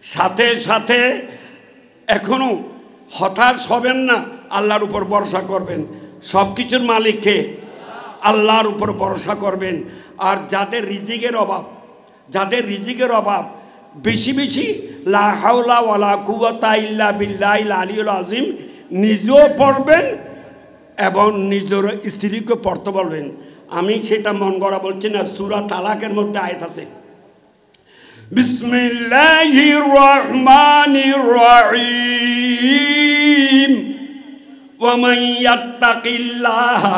সাথে সাথে এখনো হতাশ হবেন না, আল্লাহর উপর ভরসা করবেন। সব কিছুর মালিককে আল্লাহর উপর ভরসা করবেন। আর যাদের রিজিকের অভাব বেশি বেশি লা হাওলা ওয়ালা কুওয়াতা ইল্লা বিল্লাহিল আলিয়্যিল আযীম নিজেও পড়বেন এবং নিজের স্ত্রীকে পড়তে বলবেন। আমি সেটা মন গড়া বলছি না, সূরা তালাকের মধ্যে আয়াত আছে, বিসমিল্লাহির রহমানির রহিম ওয়া মান ইয়াত্তাকিল্লাহা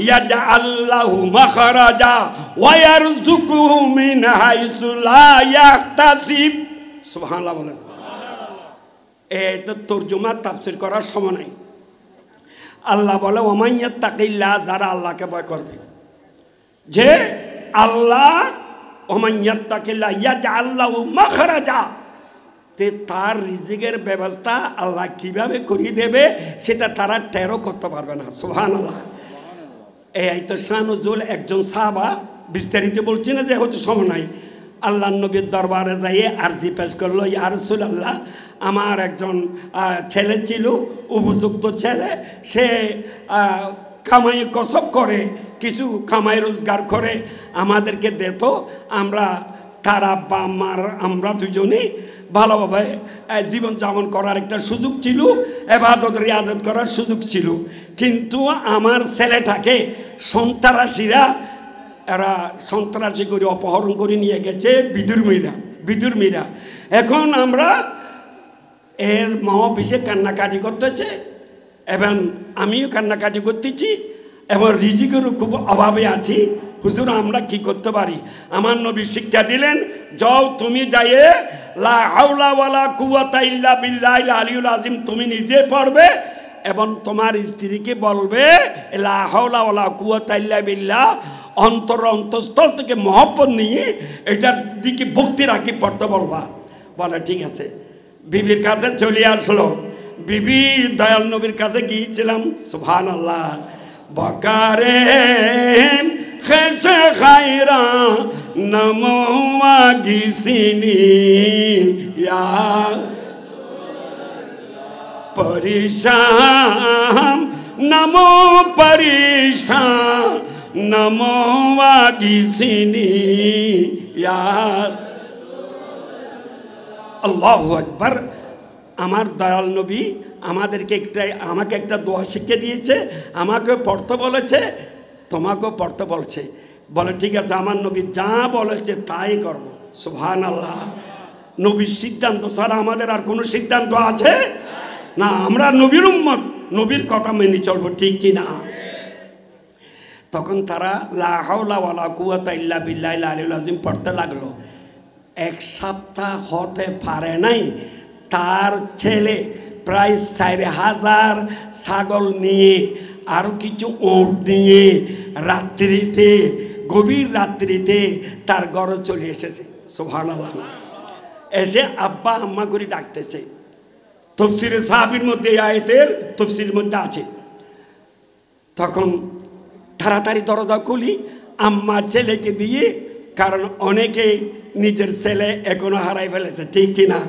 ইয়াজআল লাহু মাখরাজা ওয়া ইয়ারযুকুহু মিন হাইসু লা ইয়াহতাসিব। সুবহানাল্লাহ বলেন। এই তো তরজমা তাফসীর করার সময় নাই। আল্লাহ বলে ওয়া মান ইয়াত্তাকিল্লাহ, যারা আল্লাহকে ভয় করবে, যে আল্লাহ ওয়া মান ইয়াত্তাকিল্লাহ ইয়াজআল লাহু মাখরাজা, তে তার রিজিকের ব্যবস্থা আল্লাহ কিভাবে করিয়ে দেবে সেটা তারা টেরও করতে পারবে না। সুবহানাল্লাহ। এই তো শানুজুল একজন সাহাবা, বিস্তারিত বলছি না যে হয়তো সময় নাই, আল্লাহ নবীর দরবারে যাইয়ে আরজি পেশ করলো, ইয়া রাসূলুল্লাহ, আমার একজন ছেলে ছিল, উপযুক্ত ছেলে, সে কামাই কসব করে, কিছু কামাই রোজগার করে, আমাদেরকে দিত, আমরা তার আব্বা আমরা দুজনেই ভালোভাবে জীবনযাপন করার একটা সুযোগ ছিল, ইবাদত রিয়াজত করার সুযোগ ছিল। কিন্তু আমার ছেলেটাকে সন্ত্রাসী করে অপহরণ করে নিয়ে গেছে বিদুর্মীরা। এখন আমরা এর মা অফিসে কান্নাকাটি করতেছে এবং আমিও কান্নাকাটি করতেছি এবং রিজিকেরও খুব অভাবে আছি। হুজুর, আমরা কি করতে পারি? আমার নবী শিক্ষা দিলেন, যাও তুমি যাইয়ে লা হাওলা ওয়ালা কুওয়াতা ইল্লা বিল্লাহিল আলিয়্যিল আযীম তুমি নিজে পড়বে এবং তোমার স্ত্রীকে বলবে লা হাওলা ওয়ালা কুওয়াতা ইল্লা বিল্লাহ, অন্তঃস্থল থেকে মহব্বত নিয়ে এটার দিকে ভক্তি রাখি পড়তে বলবা। বলে ঠিক আছে। বিবির কাছে চলে আসলো। বিবি দয়াল নবীর কাছে গিয়েছিলাম, সুবহানাল্লাহ, বকারে খেসে খায়রা নমোয়া গিসিনি ইয়া পরিশান নমো পরিশান নমোয়া গিসিনি ইয়া আল্লাহু আকবার। আমার দয়াল নবী আমাকে একটা দোয়া শিখিয়ে দিয়েছে, আমাকে পড়তে বলেছে, তোমাকেও পড়তে বলছে। বলে ঠিক আছে, আমার নবী যা বলেছে তাই করব। সুবহানাল্লাহ। নবীর সিদ্ধান্ত ছাড়া আমাদের আর কোনো সিদ্ধান্ত আছে না। আমরা নবীর উম্মত, নবীর কথা মেনে চলবো, ঠিক কি না? তখন তারা লা হাওলা ওয়ালা কুওয়াতা ইল্লা বিল্লাহিল আলিয়্যিল আযীম পড়তে লাগলো। এক সপ্তাহ হতে পারে নাই, তার ছেলে প্রায় 4000 ছাগল নিয়ে আরও কিছু ওঁট নিয়ে গভীর রাত্রিতে তার ঘরে চলে এসেছে। সুবহানাল্লাহ। এসে আব্বা আম্মা করে ডাকতেছে। তাফসীরে সাহাবীর মধ্যে এই আয়াতের তাফসীরের মধ্যে আছে। তখন তাড়াতাড়ি দরজা খুলি, আম্মা ছেলেকে দিয়ে, কারণ অনেকে নিজের ছেলে এখনো হারাই ফেলেছে, ঠিক কিনা?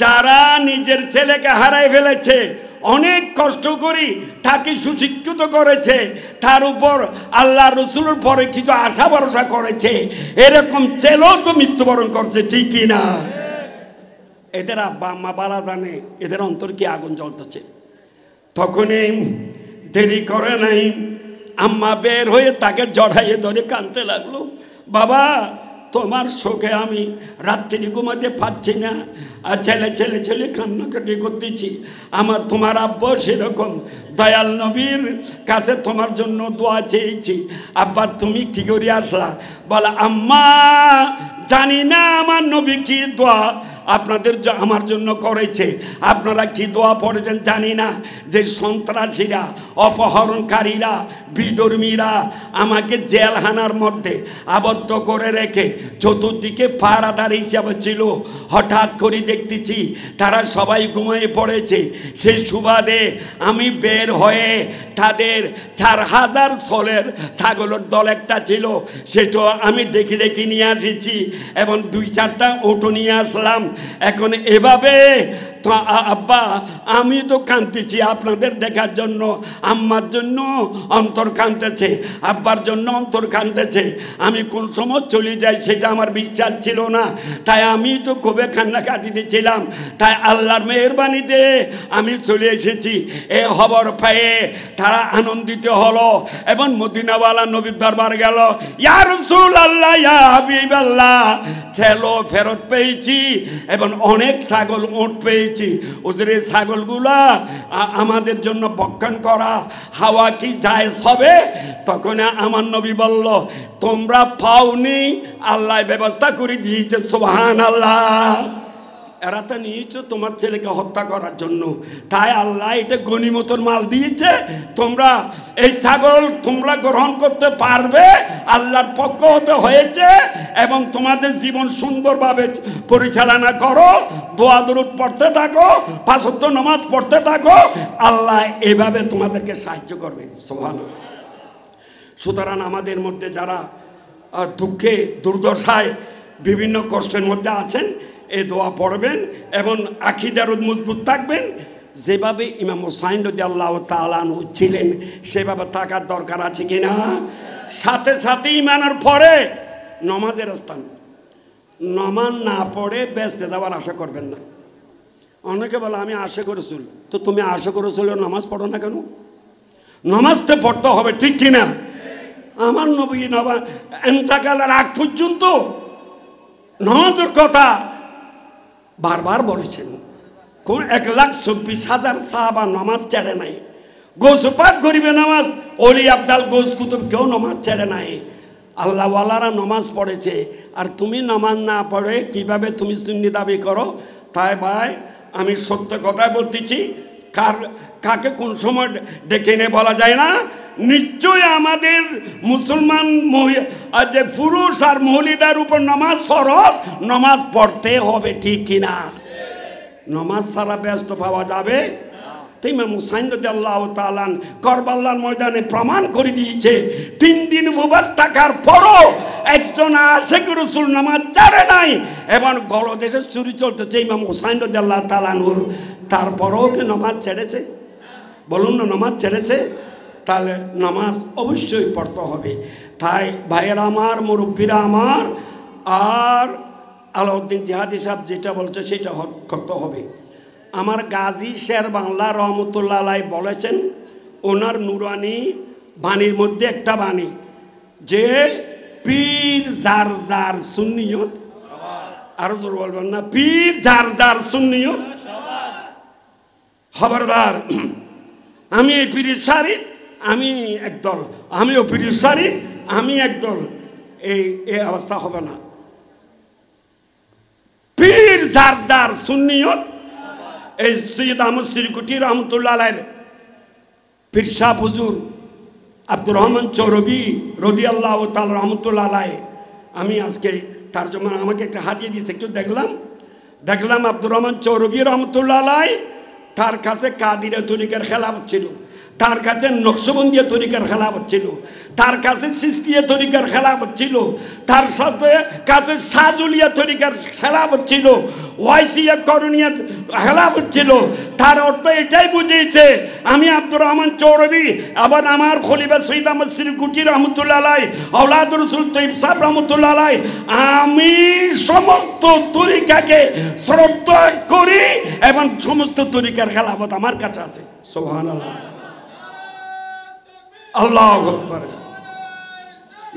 যারা নিজের ছেলেকে হারাই ফেলেছে, অনেক কষ্ট করি তাকে সুশিক্ষিত করেছে, তার উপর আল্লাহ রসুলের পরে কিছু আশা ভরসা করেছে, এরকম ছেলেও তো মৃত্যুবরণ করছে, ঠিক কিনা? এদের আব্বা আম্মা বালা জানে এদের অন্তর কি আগুন জ্বলতেছে। তখনই দেরি করে নাই, আম্মা বের হয়ে তাকে জড়াইয়ে ধরে কাঁদতে লাগলো, বাবা তোমার শোকে আমি রাত্রি ঘুমাতে পারছি না, আর ছেলে কান্নাকাটি করতেছি। তোমার আব্বা সেরকম দয়াল নবীর কাছে তোমার জন্য দোয়া চেয়েছি, আব্বা তুমি কি করে আসলা? বলে আম্মা জানি না আমার নবী কি দোয়া আমার জন্য করেছে, আপনারা কি দোয়া পড়েছেন জানি না, যে সন্ত্রাসীরা, অপহরণকারীরা, বিধর্মীরা আমাকে জেলখানার মধ্যে আবদ্ধ করে রেখে চতুর্দিকে পাহারাদার হিসাবে ছিল। হঠাৎ করে দেখতেছি তারা সবাই ঘুমিয়ে পড়েছে। সেই সুবাদে আমি বের হয়ে তাদের 4000 ছোলের ছাগলের দল একটা ছিল, সেটা আমি ডেকে নিয়ে আসিছি এবং 2-4টা ওটো নিয়ে আসলাম। এখন এভাবে তো আব্বা আমি তো কাঁদতেছি আপনাদের দেখার জন্য, আম্মার জন্য অন্তর কাঁদতেছে, আব্বার জন্য অন্তর কাঁদতেছে। আমি কোন সময় চলে যাই সেটা আমার বিশ্বাস ছিল না, তাই আমি তো খুবই কান্নাকাটি দিয়েছিলাম। তাই আল্লাহর মেহেরবানিতে আমি চলে এসেছি। এ খবর পেয়ে তারা আনন্দিত হলো এবং মদিনাওয়ালা নবীর দরবার গেল। ইয়া রাসূলুল্লাহ, ইয়া হাবিবাল্লাহ, ছেলে ফেরত পেয়েছি এবং অনেক ছাগল উট পেয়েছি। ওদের এই ছাগলগুলা আমাদের জন্য ভক্ষণ করা হাওয়া কি জায়েজ হবে? তখন আমার নবী বলল, তোমরা পাওনি, আল্লাহ ব্যবস্থা করে দিয়েছে। সুবহানাল্লাহ। এরা তো নিয়েছো তোমার ছেলেকে হত্যা করার জন্য, তাই আল্লাহ এটা গনিমতের মাল দিয়েছে। তোমরা এই ছাগল তোমরা গ্রহণ করতে পারবে, আল্লাহর পক্ষ হতে হয়েছে, এবং তোমাদের জীবন সুন্দরভাবে পরিচালনা করো, দোয়া দরুদ পড়তে থাকো, পাঁচ ওয়াক্ত নামাজ পড়তে থাকো, আল্লাহ এভাবে তোমাদেরকে সাহায্য করবে। সুবহানাল্লাহ। সুতরাং আমাদের মধ্যে যারা দুঃখে দুর্দশায় বিভিন্ন কষ্টের মধ্যে আছেন, এই দোয়া পড়বেন এবং আকীদার মজবুত থাকবেন। যেভাবে ইমাম হুসাইন রাদিয়াল্লাহু তাআলা আনহু ছিলেন সেভাবে থাকার দরকার আছে কিনা? সাথে সাথে ইমানের পরে নমাজের স্থান, নমাজ না পড়ে বেঁচতে যাওয়ার আশা করবেন না। অনেকে বলে আমি আশা করেছিল, তো তুমি আশা করেছিল নামাজ পড়ো না কেন? নামাজ তো পড়তে হবে, ঠিক কিনা? আমার নবী ইন্তেকালের আগ পর্যন্ত নামাজের কথা বারবার বলেছেন। কোন 1,24,000 সাহাবা নামাজ ছেড়ে নাই। গৌসে পাক গরিবে নামাজ, ওলি আবদাল গৌস কুতুব কেউ নামাজ ছেড়ে নাই। আল্লাহওয়ালারা নামাজ পড়েছে, আর তুমি নামাজ না পড়ে কিভাবে তুমি সুন্নি দাবি করো? তাই ভাই আমি সত্য কথাই বলতেছি, কাকে কোন সময় ডেকে এনে বলা যায় না। নিশ্চয় আমাদের মুসলমান যে পুরুষ আর মহিলাদের উপর নামাজ ফরজ, নামাজ পড়তে হবে, ঠিক কিনা? নামাজ ছাড়া ব্যস্ত পাওয়া যাবে? ইমাম হুসাইন রাদিয়াল্লাহু তাআলা কারবালার ময়দানে প্রমাণ করে দিয়েছে, 3 দিন উপবাস থাকার পরও একজন আশিক রাসূল নামাজ ছাড়ে নাই, এবং গলদেশে চুরি চলতেছে ইমাম হুসাইন রাদিয়াল্লাহু তাআলা, তারপরও কি নামাজ ছেড়েছে? বলুন না, নামাজ ছেড়েছে? তাহলে নামাজ অবশ্যই পড়তে হবে। তাই ভাইয়েরা আমার, মুরব্বীরা আমার, আর আলাউদ্দিন জিহাদি সাহেব যেটা বলছে সেটা করতে হবে। আমার গাজী শের বাংলা রহমতুল্লাহ আলাইহি বলেছেন, ওনার নুরানি বাণীর মধ্যে একটা বাণী, যে পীর যার যার সুন্নিয়ত, আরো জোর বলবেন না, পীর যার যার সুন্নিয়ত। খবরদার, আমি এই পীরের শরীফ, আমি একদল, আমিও পীরের শরীফ, আমি একদল, এই অবস্থা হবে না। পীর যার যার সুন্নিয়ত। এই সৈয়দ আহমদ সিরকুটি রহমতুল্লাহ আলাইহির পীর সাহেব হুজুর আব্দুর রহমান চৌরবি রাদিয়াল্লাহু তাআলা রহমতুল্লাহ আলাইহি, আমি আজকে তার জন্য আমাকে একটা হাদিয়া দিয়েছে, একটু দেখলাম আব্দুর রহমান চৌরবি রহমতুল্লাহ আলাইহি, তার কাছে কাদিরা তরিকার খেলাফত ছিল, তার কাছে নকশবন্দিয়া তরিকার খেলাফত ছিল, তার কাছে চিশতিয়া তরিকার খেলাফত ছিল, তার সাথে কাছে সাজুলিয়া তরিকার খেলাফত ছিল, ওয়াইসিয়া করুনিয়া খেলাফত ছিল। তার অর্থ এটাই বুঝিয়েছে, আমি আব্দুর রহমান চৌরবি, আবার আমার খলিফা সৈয়দ আহমদ সিরকুটি রহমতুল্লাহ আলাইহি, আওলাদুর রাসূল তৈয়ব সাহেব রহমতুল্লাহ আলাইহি, আমি সমস্ত তরিকাকে শ্রদ্ধা করি এবং সমস্ত তরিকার খেলাফত আমার কাছে আছে। সুবহানাল্লাহ, আল্লাহু আকবার,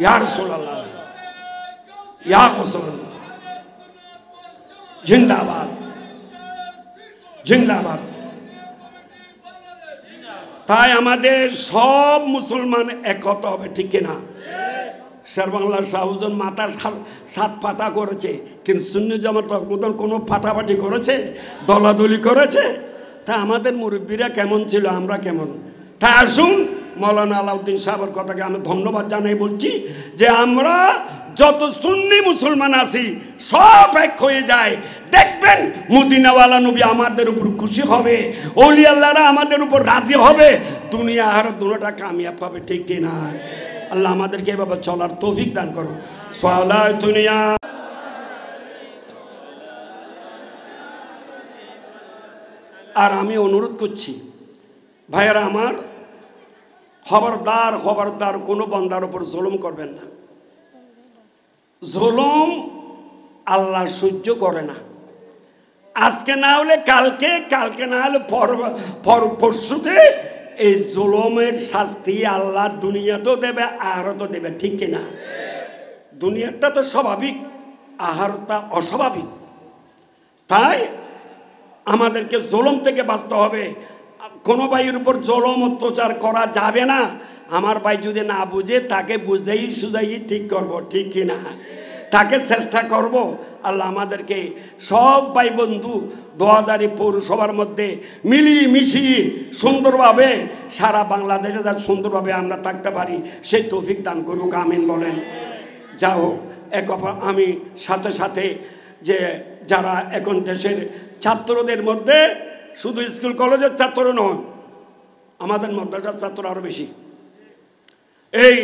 ইয়া রাসূলুল্লাহ, ইয়া রাসূলুল্লাহ, জিন্দাবাদ জিন্দাবাদ। তাই আমাদের সব মুসলমান এক হতে হবে, ঠিক কিনা? শের বাংলার শাহজন মাথার 7 ফাটা করেছে, কিন্তু সুন্নি জামাতের মতন কোনো ফাটাফাটি করেছে, দলাদলি করেছে? তা আমাদের মুরব্বীরা কেমন ছিল, আমরা কেমন? তাই আসুন মৌলানা আলাউদ্দিন সাহেবের কথাকে আমি ধন্যবাদ জানাই বলছি, যে আমরা যত সুন্নি মুসলমান আছি সব এক হয়ে যায়। দেখবেন মদিনাওয়ালা নবী আমাদের উপর খুশি হবে, ওলি আল্লাহরা আমাদের উপর রাজি হবে, দুনিয়া আর দুটোটা কামিয়াব পাবে, ঠিক কিনা? আল্লাহ আমাদেরকে এভাবে চলার তৌফিক দান করো। সালাত দুনিয়া আর আমি অনুরোধ করছি ভাইয়েরা আমার, খবরদার খবরদার কোনো বান্দার উপর জুলুম করবেন না। জুলুম আল্লাহ সহ্য করে না। আজকে না হলে কালকে, কালকে না হলে পরশুতে এই জুলুমের শাস্তি আল্লাহ দুনিয়াতেও দেবে, আহারতও দেবে, ঠিক কিনা? দুনিয়াটা তো স্বাভাবিক, আহারটা অস্বাভাবিক। তাই আমাদেরকে জুলুম থেকে বাঁচতে হবে। কোনো ভাইয়ের উপর জুলুম অত্যাচার করা যাবে না। আমার ভাই যদি না বুঝে তাকে বুঝাই সুঝাই ঠিক করব, ঠিক কিনা? তাকে চেষ্টা করব। আল্লাহ আমাদেরকে সব ভাই বন্ধু 2000 পৌরসভার মধ্যে মিলিয়ে মিশিয়ে সুন্দরভাবে সারা বাংলাদেশে যা সুন্দরভাবে আমরা থাকতে পারি সেই তৌফিক দান করুক, আমিন বলেন। যা হোক, আমি সাথে সাথে যে যারা এখন দেশের ছাত্রদের মধ্যে শুধু স্কুল কলেজের ছাত্র নয়, আমাদের মাদ্রাসার ছাত্র আরও বেশি। এই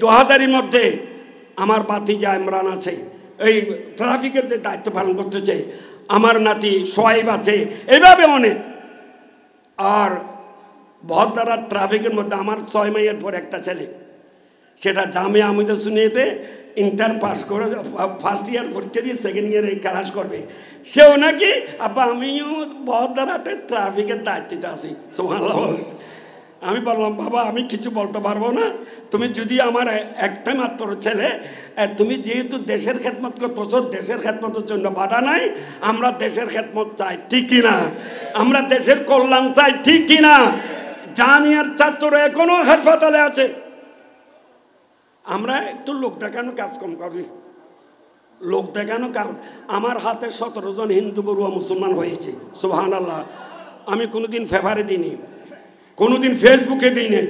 2000-এর মধ্যে আমার ভাতিজা ইমরান আছে, এই ট্রাফিকের যে দায়িত্ব পালন করতেছে, আমার নাতি সোয়াইব আছে, এইভাবে অনেক। আর ভদ্রারা ট্রাফিকের মধ্যে আমার 6 মাইয়ের পর একটা ছেলে, সেটা জামিয়া আহমেদ সুন্নিয়াতে ইন্টার পাস করে ফার্স্ট ইয়ার পরীক্ষা দিয়ে সেকেন্ড ইয়ারে ক্লাস করবে। সেও নাকি আব্বা আমিও ভদ্রাটে ট্রাফিকের দায়িত্বতে আছি, সুবহানাল্লাহ বলেন। আমি বললাম বাবা আমি কিছু বলতে পারবো না, তুমি যদি আমার একটা মাত্র ছেলে, তুমি যেহেতু দেশের খেদমত করতেছ, দেশের খেদমতের জন্য বাধা নাই। আমরা দেশের খেদমত চাই, ঠিক কিনা? আমরা দেশের কল্যাণ চাই, ঠিক কিনা? জামিয়ার ছাত্র এখনো হাসপাতালে আছে। আমরা একটু লোক দেখানো কাজ কম করি, লোক দেখানো কাজ। আমার হাতে 17 জন হিন্দু বড়ুয়া মুসলমান হয়েছে, সুবহানাল্লাহ। আমি কোনোদিন পেপারে দিইনি, কোনোদিন ফেসবুকে দিইনি।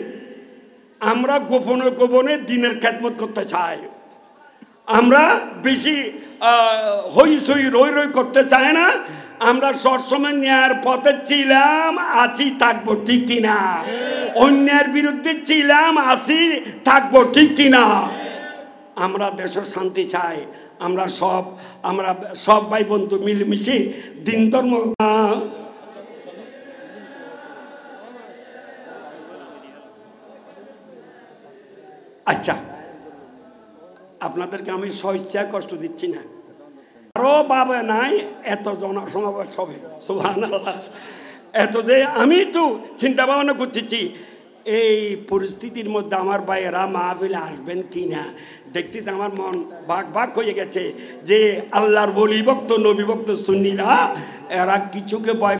আমরা গোপনে গোপনে দিনের খেদমত করতে চাই। আমরা বেশি হইচই রই রই করতে চাই না। আমরা সবসময় ন্যায়ের পথে ছিলাম, আছি, থাকবো, ঠিক কিনা? অন্যের বিরুদ্ধে ছিলাম, আছি, থাকবো, ঠিক কিনা? আমরা দেশের শান্তি চাই। আমরা সব ভাই বন্ধু মিলেমিশে দিন ধর্ম। আচ্ছা, আপনাদেরকে আমি স্বেচ্ছায় কষ্ট দিচ্ছি না। আরও ভাবে নাই এত জনসমাবেশ হবে, সুবহানাল্লাহ। এত যে আমি তো চিন্তা ভাবনা করতেছি এই পরিস্থিতির মধ্যে আমার ভাইয়েরা মাহফিলে আসবেন কি না। দেখতেছি আমার মন ভাগ ভাগ হয়ে গেছে যে আল্লাহর বলি ভক্ত, নবী ভক্ত সুন্নিরা, এরা কিছুকে ভয়